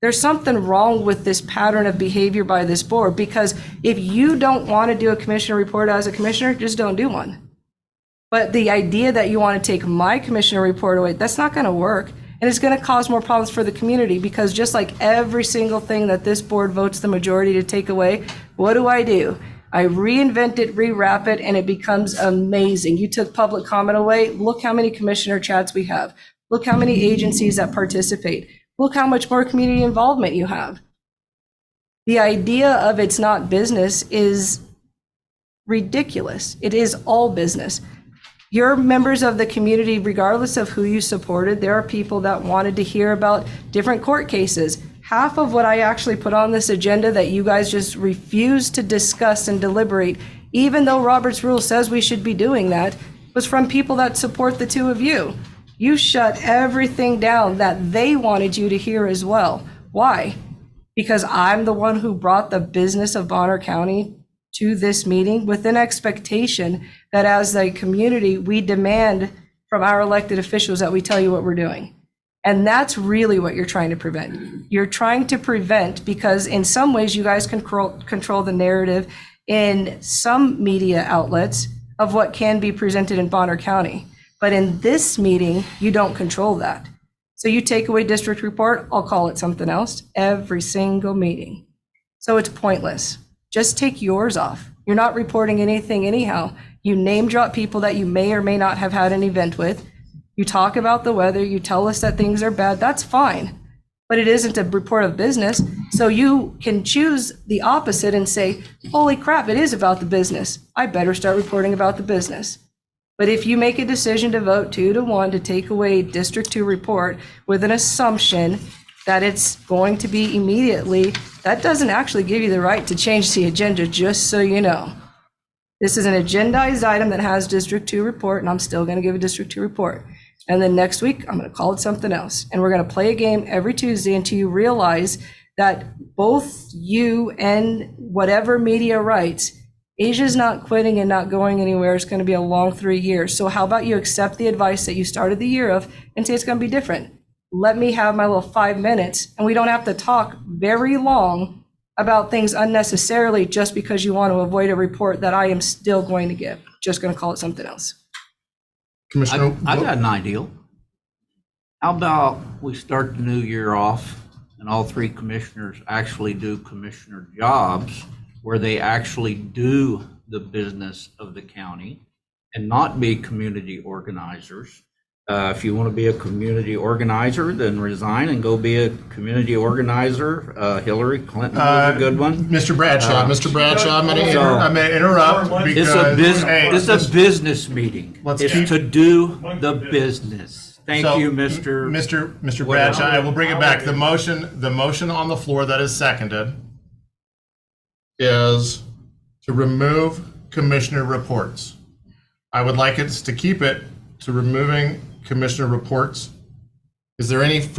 There's something wrong with this pattern of behavior by this board, because if you don't want to do a commissioner report as a commissioner, just don't do one. But the idea that you want to take my commissioner report away, that's not going to work. And it's going to cause more problems for the community, because just like every single thing that this board votes the majority to take away, what do? I reinvent it, rewrap it, and it becomes amazing. You took public comment away. Look how many commissioner chats we have. Look how many agencies that participate. Look how much more community involvement you have. The idea of it's not business is ridiculous. It is all business. You're members of the community, regardless of who you supported. There are people that wanted to hear about different court cases. Half of what I actually put on this agenda that you guys just refuse to discuss and deliberate, even though Robert's rule says we should be doing that, was from people that support the two of you. You shut everything down that they wanted you to hear as well. Why? Because I'm the one who brought the business of Bonner County to this meeting with an expectation that as a community, we demand from our elected officials that we tell you what we're doing. And that's really what you're trying to prevent. You're trying to prevent, because in some ways you guys control the narrative in some media outlets of what can be presented in Bonner County. But in this meeting, you don't control that. So you take away district report, I'll call it something else, every single meeting. So it's pointless. Just take yours off. You're not reporting anything anyhow. You name drop people that you may or may not have had an event with. You talk about the weather, you tell us that things are bad, that's fine. But it isn't a report of business. So you can choose the opposite and say, holy crap, it is about the business. I better start reporting about the business. But if you make a decision to vote 2-1 to take away District 2 report with an assumption that it's going to be immediately, that doesn't actually give you the right to change the agenda, just so you know. This is an agendized item that has District 2 report, and I'm still going to give a District 2 report. And then next week, I'm going to call it something else. And we're going to play a game every Tuesday until you realize that both you and whatever media writes, Asia's not quitting and not going anywhere. It's going to be a long 3 years. So how about you accept the advice that you started the year of and say it's going to be different? Let me have my little 5 minutes, and we don't have to talk very long about things unnecessarily just because you want to avoid a report that I am still going to give. Just going to call it something else. Commissioner, I got an idea. How about we start the new year off and all three commissioners actually do commissioner jobs where they actually do the business of the county and not be community organizers. If you want to be a community organizer, then resign and go be a community organizer. Hillary Clinton was a good one. Mr. Bradshaw, I'm going to interrupt because It's a business meeting. It's to do the business. Thank you, Mr. Bradshaw. I will bring it back. The motion on the floor that is seconded is to remove commissioner reports. I would like us to keep it to removing commissioner reports. Is there any further